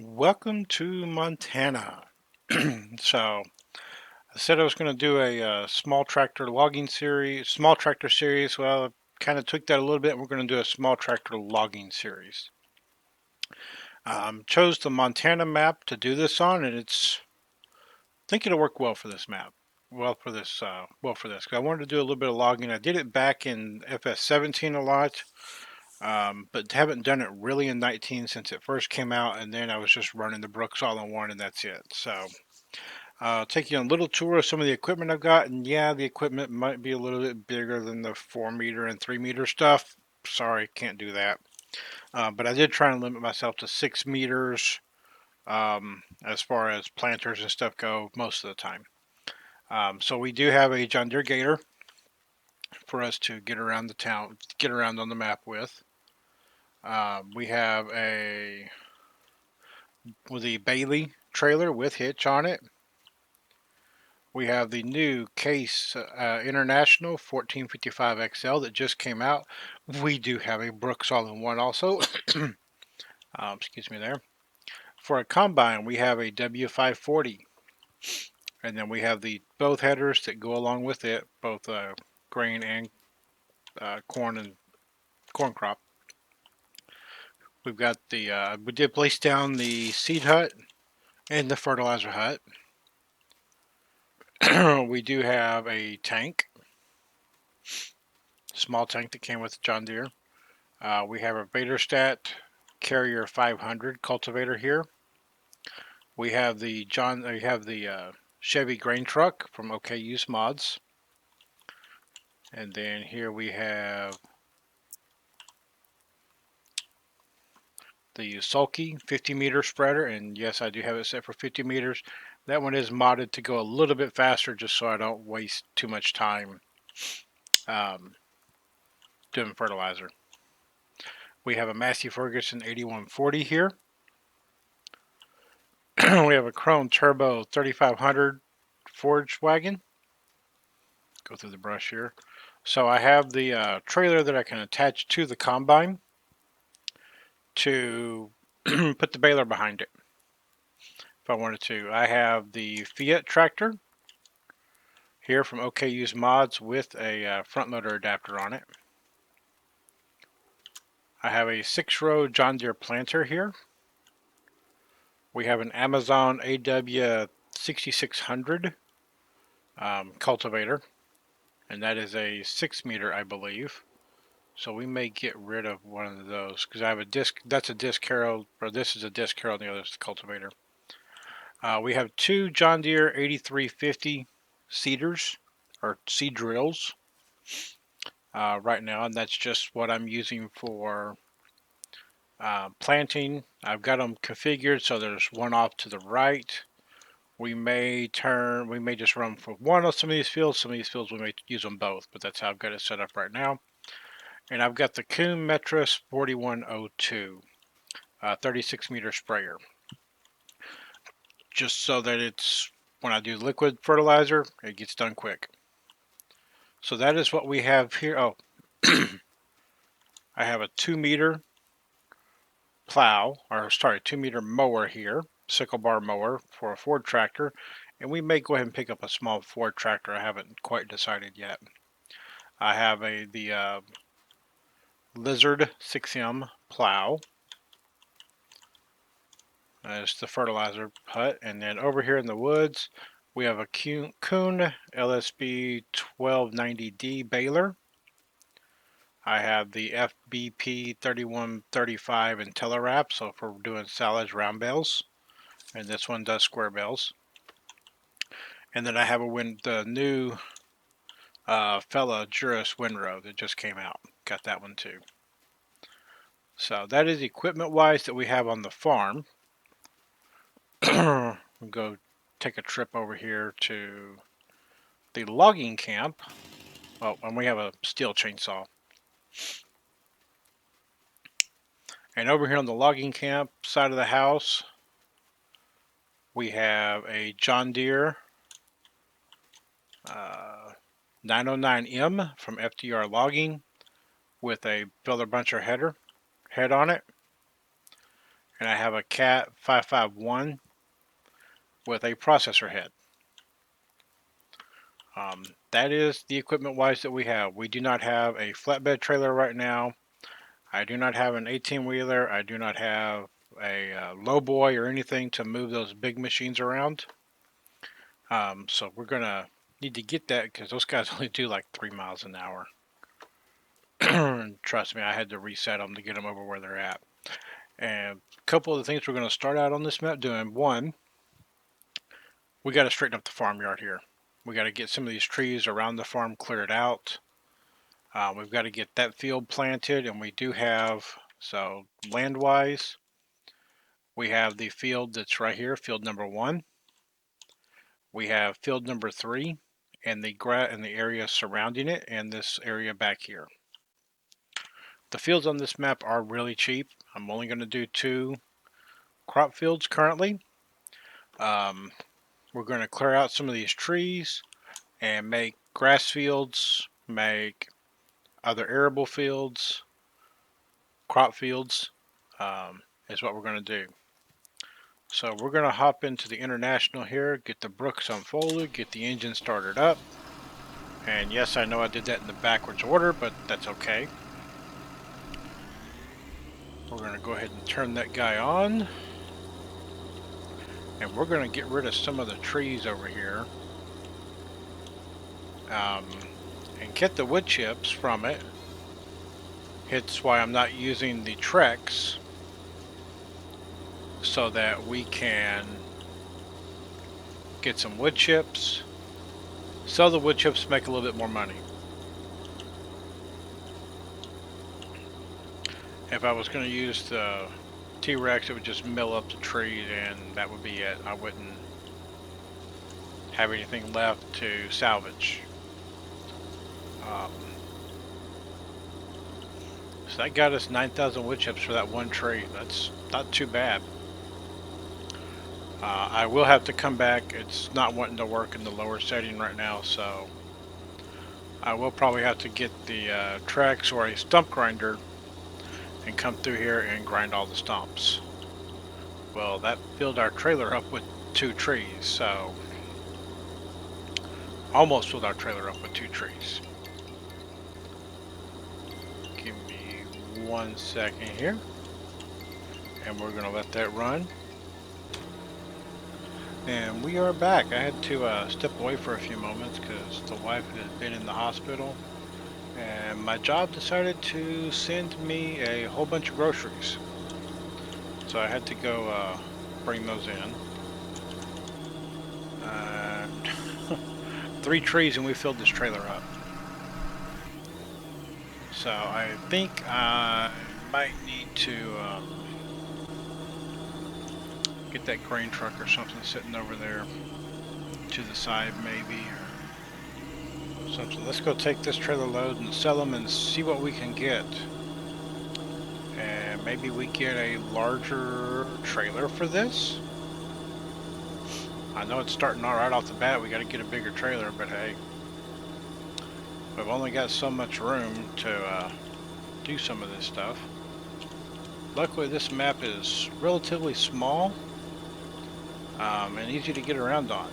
Welcome to Montana. So I said I was going to do a small tractor logging series, small tractor series. Well, I kind of took that a little bit. We're going to do a small tractor logging series. Chose the Montana map to do this on, and I think it'll work well for this map. Well for this. 'Cause I wanted to do a little bit of logging. I did it back in FS17 a lot, but haven't done it really in 19 since it first came out, and then I was just running the Brooks all in one, and that's it. So. I'll take you on a little tour of some of the equipment I've got, and yeah, the equipment might be a little bit bigger than the 4 meter and 3 meter stuff. Sorry, can't do that. But I did try and limit myself to 6 meters as far as planters and stuff go most of the time. So we do have a John Deere Gator for us to get around the town, get around on the map with. We have with the Bailey trailer with hitch on it. We have the new Case International 1455XL that just came out. We do have a Brooks all-in-one also. Excuse me there. For a combine, we have a W540. And then we have the both headers that go along with it, both grain and corn and corn crop. We've got we did place down the seed hut and the fertilizer hut. We do have a tank, small tank that came with John Deere. We have a Vaderstat Carrier 500 cultivator here. We have the Chevy grain truck from OK Use Mods. And then here we have the Sulky 50-meter spreader, and yes, I do have it set for 50 meters. That one is modded to go a little bit faster just so I don't waste too much time doing fertilizer. We have a Massey Ferguson 8140 here. We have a Chrome Turbo 3500 forage wagon. Go through the brush here. So I have the trailer that I can attach to the combine to put the baler behind it if I wanted to. I have the Fiat tractor here from OK Use Mods with a front loader adapter on it. I have a 6-row John Deere planter here. We have an Amazon AW 6600 cultivator, and that is a 6-meter, I believe. So we may get rid of one of those because I have a disc. That's a disc harrow, or this is a disc harrow, and the other is the cultivator. We have two John Deere 8350 seeders or seed drills right now, and that's just what I'm using for planting. I've got them configured so there's one off to the right. We may just run for one of some of these fields. Some of these fields we may use them both, but that's how I've got it set up right now. And I've got the Kuhn Metris 4102 36-meter sprayer, just so that it's when I do liquid fertilizer, it gets done quick. So that is what we have here. Oh, I have a 2-meter plow, or sorry, 2-meter mower here, sickle bar mower for a Ford tractor, and we may go ahead and pick up a small Ford tractor. I haven't quite decided yet. I have the Lizard 6M plow. That's the fertilizer hut. And then over here in the woods, we have a Kuhn LSB 1290D baler. I have the FBP 3135 IntelliWrap, so if we're doing salads, round bales. And this one does square bales. And then I have the new Fella Juris windrow that just came out. Got that one too. So that is equipment-wise that we have on the farm. We'll go take a trip over here to the logging camp. Oh, and we have a steel chainsaw. And over here on the logging camp side of the house, we have a John Deere 909M from FDR Logging with a Feather Buncher head on it. and I have a Cat 551 with a processor head. That is the equipment wise that we have. We do not have a flatbed trailer right now. I do not have an 18-wheeler. I do not have a lowboy or anything to move those big machines around. So we're going to need to get that because those guys only do like 3 miles an hour. And trust me, I had to reset them to get them over where they're at. And a couple of the things we're going to start out on this map doing. One, we got to straighten up the farmyard here. We got to get some of these trees around the farm cleared out. We've got to get that field planted, and we do have, so land-wise, we have the field that's right here, field number 1. We have field number 3, and the area surrounding it, and this area back here. The fields on this map are really cheap. I'm only going to do 2 crop fields currently. We're going to clear out some of these trees and make grass fields, make other arable fields, crop fields, is what we're going to do. So we're going to hop into the International here, get the Brooks unfolded, get the engine started up. And yes, I know I did that in the backwards order, but that's okay. We're going to go ahead and turn that guy on. And we're going to get rid of some of the trees over here. And get the wood chips from it. It's why I'm not using the Trex, so that we can get some wood chips, sell the wood chips, make a little bit more money. If I was going to use the T-Rex, it would just mill up the trees and that would be it. I wouldn't have anything left to salvage. So that got us 9,000 wood chips for that one tree. That's not too bad. I will have to come back. It's not wanting to work in the lower setting right now, so I will probably have to get the Trex or a stump grinder and come through here and grind all the stumps. Well, that filled our trailer up with 2 trees, so almost filled our trailer up with 2 trees. Give me 1 second here, and we're going to let that run. And we are back. I had to step away for a few moments because the wife had been in the hospital, and my job decided to send me a whole bunch of groceries. So I had to go bring those in. 3 trees and we filled this trailer up. So I think I might need to get that grain truck or something sitting over there to the side maybe, or something. Let's go take this trailer load and sell them and see what we can get. And maybe we get a larger trailer for this. I know it's starting all right off the bat. We got to get a bigger trailer, but hey, we've only got so much room to do some of this stuff. Luckily, this map is relatively small and easy to get around on.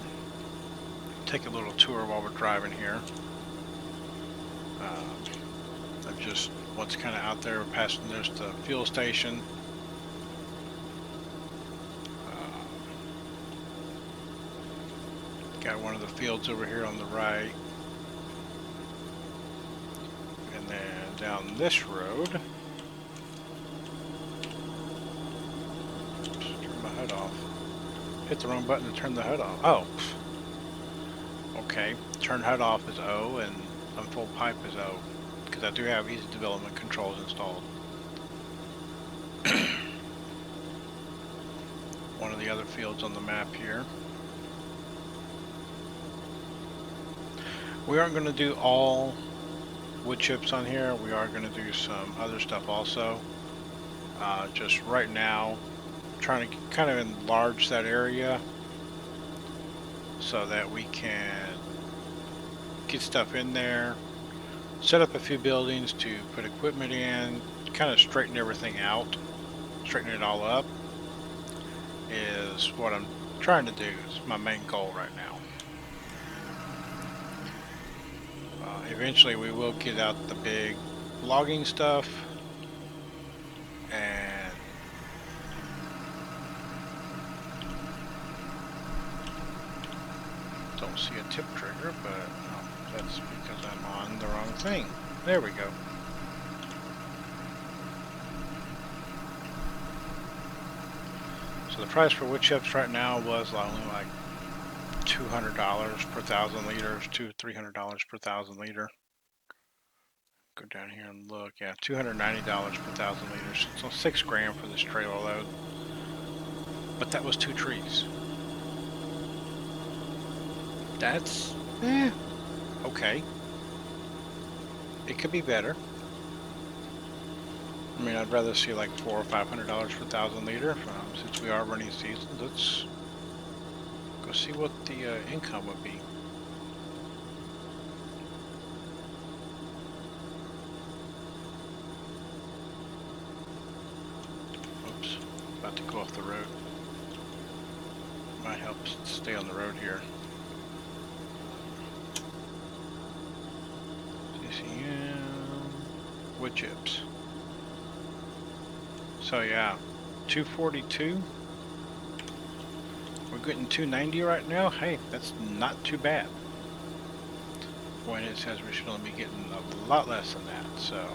Take a little tour while we're driving here. I've just what's kind of out there passing this the fuel station. Got one of the fields over here on the right, and then down this road. Oops, turn my HUD off. Hit the wrong button to turn the HUD off. Oh, okay. Turn HUD off is O, and unfold pipe is O, because I do have easy development controls installed. One of the other fields on the map here. We aren't going to do all wood chips on here. We are going to do some other stuff also. Just right now, trying to kind of enlarge that area so that we can get stuff in there, set up a few buildings to put equipment in, kind of straighten everything out, straighten it all up. is what I'm trying to do. It's my main goal right now. Eventually we will get out the big logging stuff, and don't see a tip trigger, but that's because I'm on the wrong thing. There we go. So the price for wood chips right now was only like $200 per 1,000 liters, $300 per 1,000 liter. Go down here and look. Yeah, $290 per 1,000 liters. So $6 grand for this trailer load. But that was 2 trees. That's okay. It could be better. I mean, I'd rather see like $400 or $500 per 1,000 liter. Since we are running season, let's go see what the income would be. Oops, about to go off the road. Might help stay on the road here. CCM wood chips. So yeah, 242. We're getting 290 right now. Hey, that's not too bad. When it says we should only be getting a lot less than that. So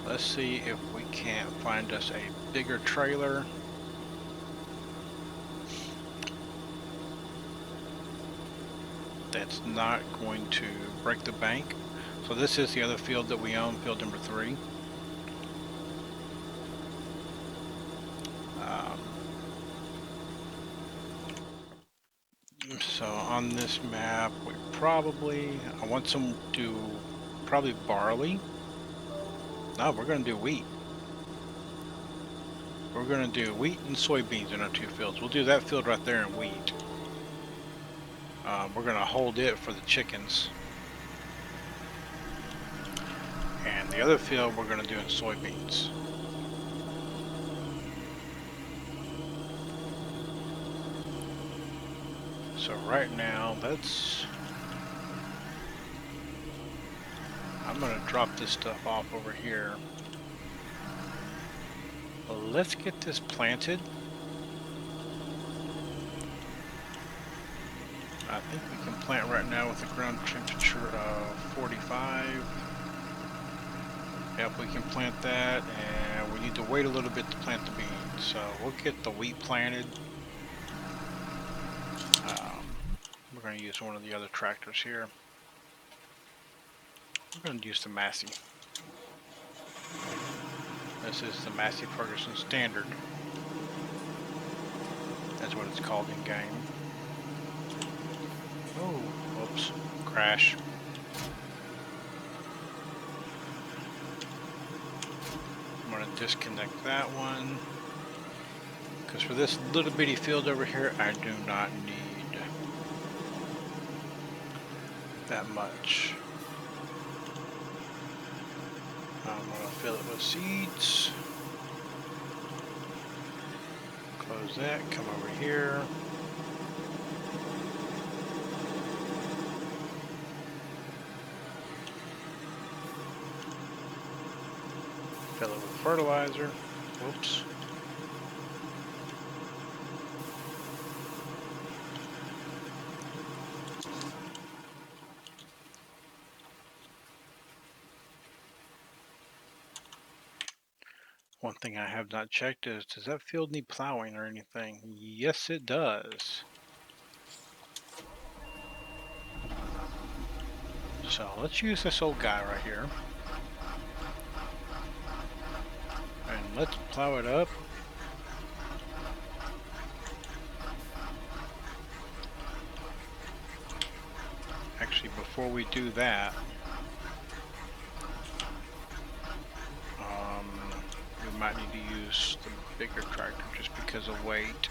let's see if we can't find us a bigger trailer. That's not going to break the bank. So this is the other field that we own, field number 3. So on this map, we I want some to probably barley. No, we're going to do wheat. We're going to do wheat and soybeans in our 2 fields. We'll do that field right there in wheat. We're going to hold it for the chickens. And the other field we're going to do in soybeans. So right now, I'm going to drop this stuff off over here. Well, let's get this planted. I think we can plant right now with a ground temperature of 45. Yep, we can plant that, and we need to wait a little bit to plant the beans. So we'll get the wheat planted. We're going to use one of the other tractors here. We're going to use the Massey. This is the Massey Ferguson Standard. That's what it's called in game. Oh, whoops, crash. I'm going to disconnect that one. Because for this little bitty field over here, I do not need that much. I'm going to fill it with seeds. Close that, come over here. Fill it with fertilizer. Whoops. One thing I have not checked is, does that field need plowing or anything? Yes, it does. So let's use this old guy right here. And let's plow it up. Actually, before we do that, we might need to use the bigger tractor just because of weight.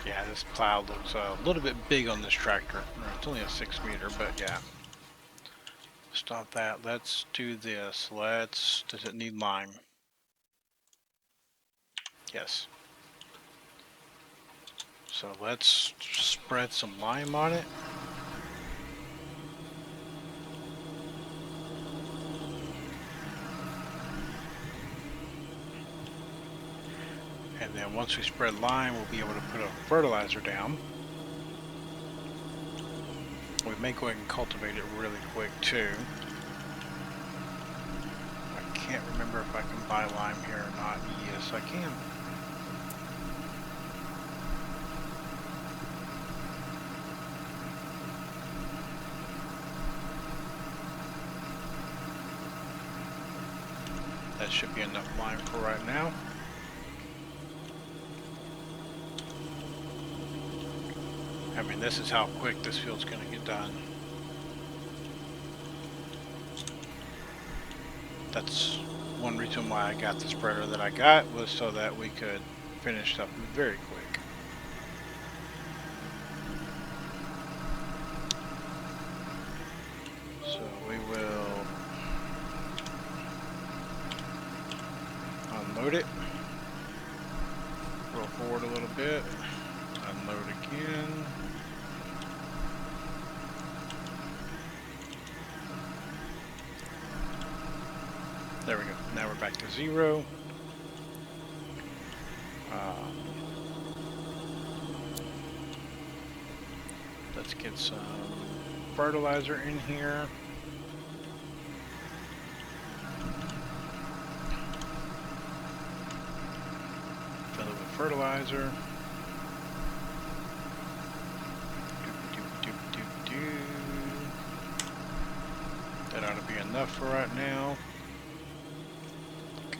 Yeah, this plow looks a little bit big on this tractor. It's only a 6-meter, but yeah. Stop that. Let's do this. Does it need lime? Yes. So let's spread some lime on it. And then once we spread lime, we'll be able to put a fertilizer down. We may go ahead and cultivate it really quick too. I can't remember if I can buy lime here or not. Yes, I can. That should be enough lime for right now. I mean, this is how quick this field's going to get done. That's one reason why I got the spreader that I got, was so that we could finish stuff very quick. So we will unload it, roll forward a little bit, unload again. There we go. Now we're back to 0. Let's get some fertilizer in here. Fill it with fertilizer. That ought to be enough for right now.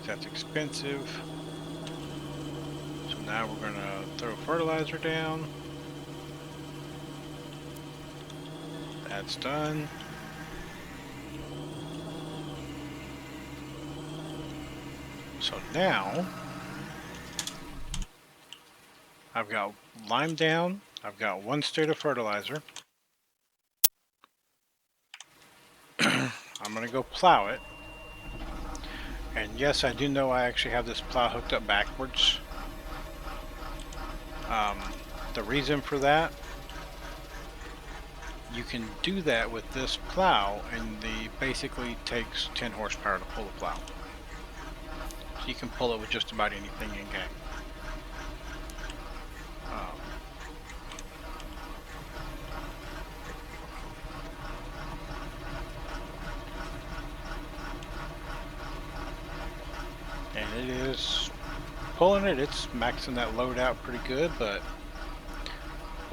That's expensive. So now we're going to throw fertilizer down. That's done. So now I've got lime down. I've got 1 state of fertilizer. I'm going to go plow it. And yes, I do know I actually have this plow hooked up backwards. The reason for that, you can do that with this plow, and it basically takes 10 horsepower to pull the plow. So you can pull it with just about anything in game. And it is pulling it, it's maxing that load out pretty good, but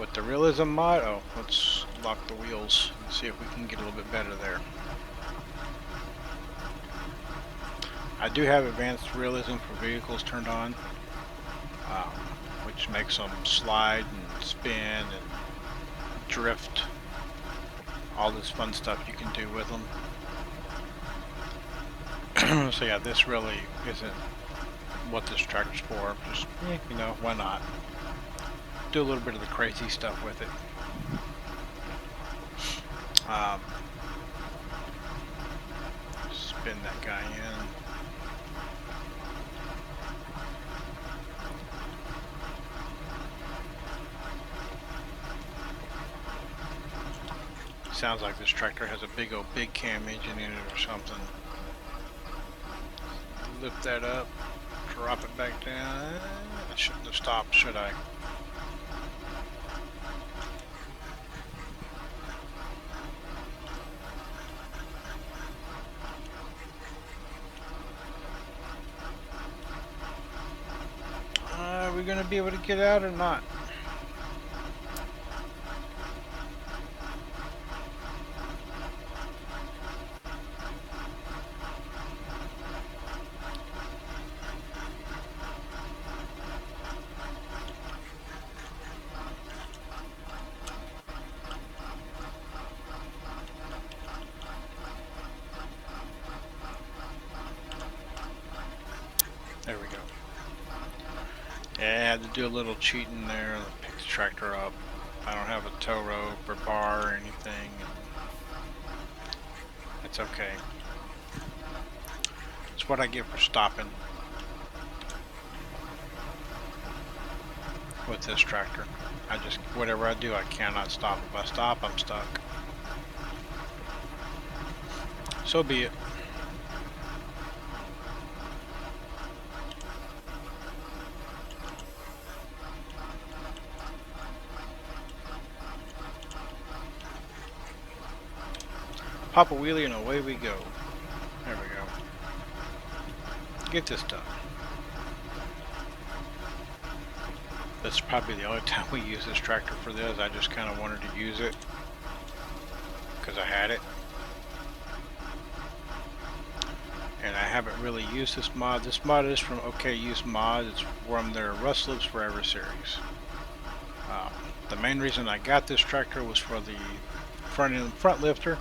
with the realism mod, let's lock the wheels and see if we can get a little bit better there. I do have advanced realism for vehicles turned on, which makes them slide and spin and drift, all this fun stuff you can do with them. So yeah, this really isn't what this tractor's for. Just, you know, why not? Do a little bit of the crazy stuff with it. Spin that guy in. Sounds like this tractor has a big old big cam engine in it or something. Lift that up, drop it back down. I shouldn't have stopped, should I? Are we going to be able to get out or not? There we go. Yeah, I had to do a little cheating there. Pick the tractor up. I don't have a tow rope or bar or anything. It's okay. It's what I get for stopping with this tractor. Whatever I do, I cannot stop. If I stop, I'm stuck. So be it. Pop a wheelie and away we go. There we go. Get this done. That's probably the only time we use this tractor for this. I just kind of wanted to use it because I had it. And I haven't really used this mod. This mod is from OK Use Mod. It's from their Rust Lives Forever series. The main reason I got this tractor was for the front lifter.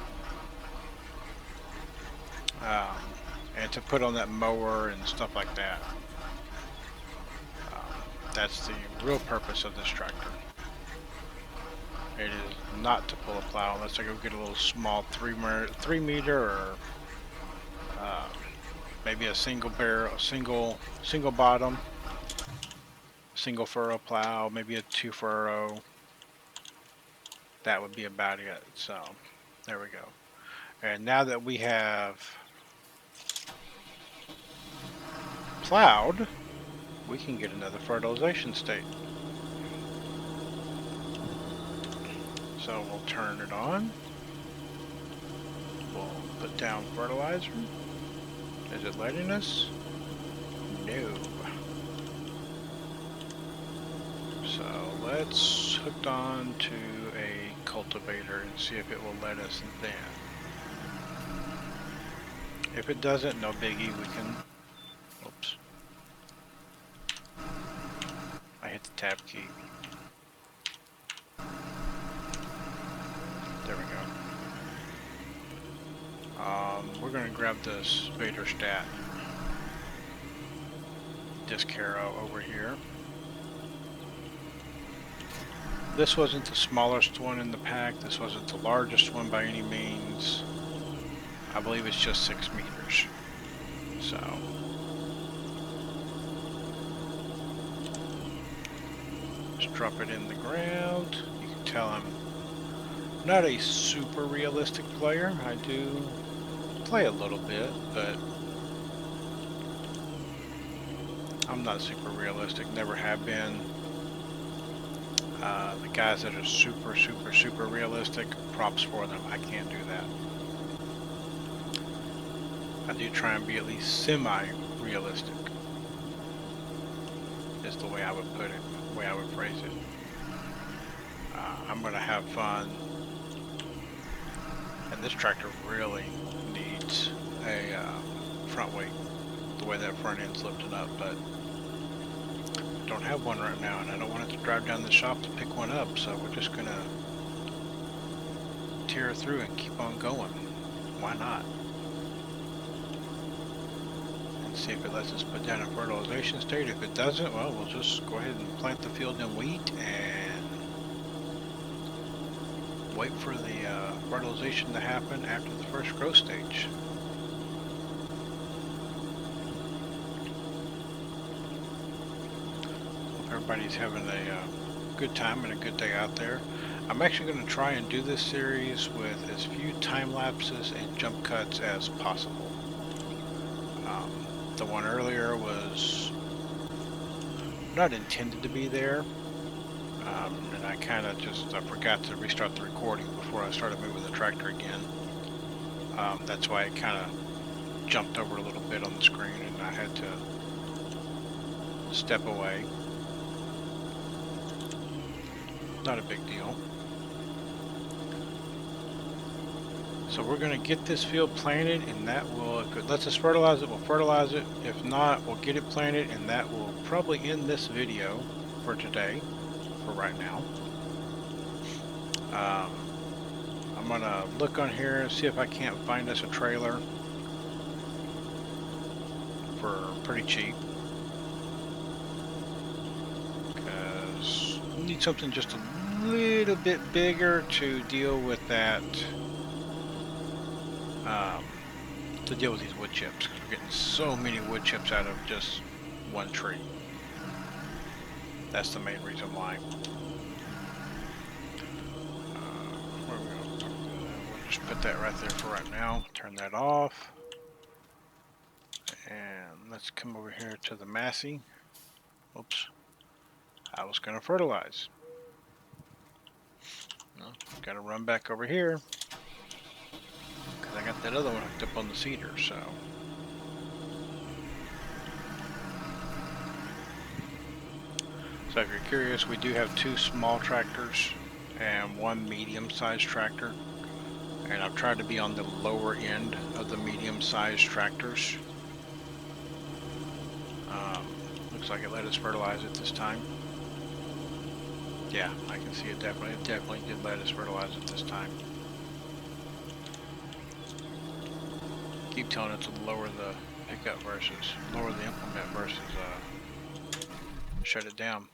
And to put on that mower and stuff like that. That's the real purpose of this tractor. It is not to pull a plow unless I go get a little small 3 meter or maybe a single barrel, single bottom, single furrow plow, maybe a 2 furrow. That would be about it. So there we go. And now that we have plowed, we can get another fertilization state. So we'll turn it on. We'll put down fertilizer. Is it letting us? No. So let's hook on to a cultivator and see if it will let us then. If it doesn't, no biggie, we can... Oops. I hit the tab key. There we go. We're going to grab this Vader stat disc arrow over here. This wasn't the smallest one in the pack. This wasn't the largest one by any means. I believe it's just 6 meters. So just drop it in the ground. You can tell I'm not a super realistic player. I do play a little bit, but I'm not super realistic. Never have been. The guys that are super realistic, props for them. I can't do that. I do try and be at least semi-realistic, is the way I would put it, the way I would phrase it. I'm going to have fun, and this tractor really needs a front weight, the way that front end's lifted up, but I don't have one right now, and I don't want it to drive down the shop to pick one up, so we're just going to tear through and keep on going. Why not? See if it lets us put down a fertilization state. If it doesn't, well, we'll just go ahead and plant the field in wheat and wait for the fertilization to happen after the first growth stage. Hope everybody's having a good time and a good day out there. I'm actually going to try and do this series with as few time lapses and jump cuts as possible. The one earlier was not intended to be there, and I kind of I forgot to restart the recording before I started moving the tractor again. That's why it kind of jumped over a little bit on the screen and I had to step away. Not a big deal. So we're going to get this field planted, and that will, if it lets us fertilize it, we'll fertilize it. If not, we'll get it planted, and that will probably end this video for today, for right now. I'm going to look on here and see if I can't find us a trailer for pretty cheap. Because need something just a little bit bigger to deal with that, to deal with these wood chips, because we're getting so many wood chips out of just one tree. That's the main reason why. We'll just put that right there for right now. Turn that off. And let's come over here to the Massey. Oops. I was going to fertilize. No, got to run back over here, because I got that other one hooked up on the seeder, so. So if you're curious, we do have 2 small tractors and 1 medium-sized tractor. And I've tried to be on the lower end of the medium-sized tractors. Looks like it let us fertilize it this time. Yeah, I can see it definitely did let us fertilize it this time. Keep telling it to lower the pickup versus lower the implement versus shut it down.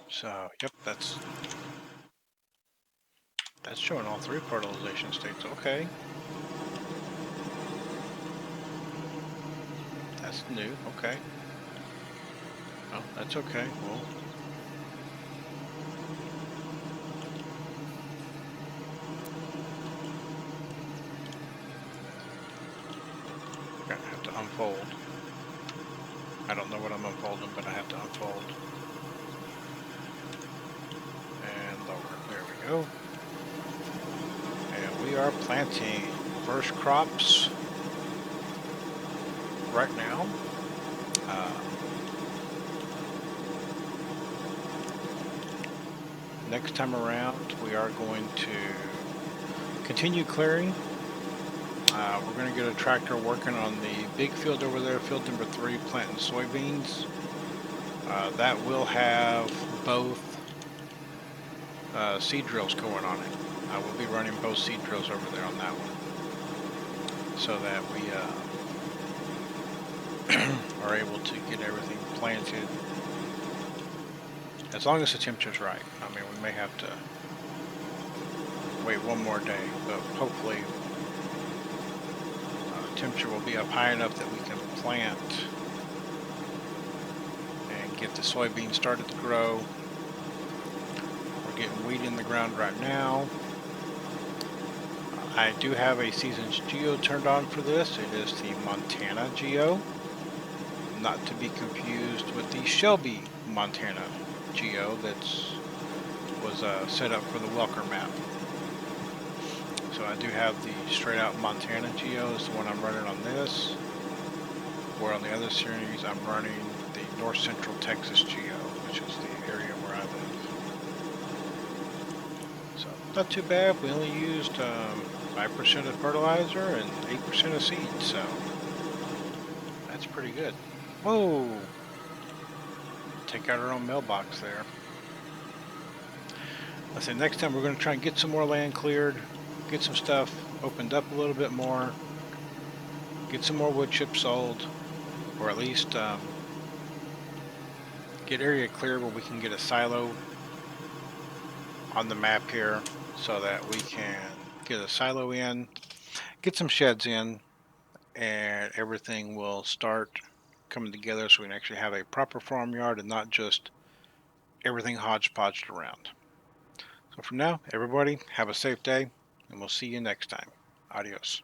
So, yep, that's showing all 3 fertilization states. Okay. That's new. Okay. Oh, that's okay. Well, I'm gonna have to unfold. I don't know what I'm unfolding, but I have to unfold. And lower. There we go. And we are planting first crops right now. Next time around, we are going to continue clearing. We're going to get a tractor working on the big field over there, field number 3, planting soybeans. That will have both seed drills going on it. I will be running both seed drills over there on that one, so that we are able to get everything planted, as long as the temperature's right. I mean, we may have to wait one more day, but hopefully temperature will be up high enough that we can plant and get the soybeans started to grow. We're getting wheat in the ground right now. I do have a Seasons Geo turned on for this. It is the Montana Geo, not to be confused with the Shelby Montana Geo that was set up for the Welker map. So I do have the straight out Montana Geo, is the one I'm running on this. Where on the other series I'm running the North Central Texas Geo, which is the area where I live. So not too bad. We only used 5% of fertilizer and 8% of seed, so that's pretty good. Whoa! Take out our own mailbox there. I say next time we're going to try and get some more land cleared, get some stuff opened up a little bit more, get some more wood chips sold, or at least get area clear where we can get a silo on the map here, so that we can get a silo in, get some sheds in, and everything will start coming together so we can actually have a proper farmyard and not just everything hodgepodged around. So for now, everybody, have a safe day, and we'll see you next time. Adios.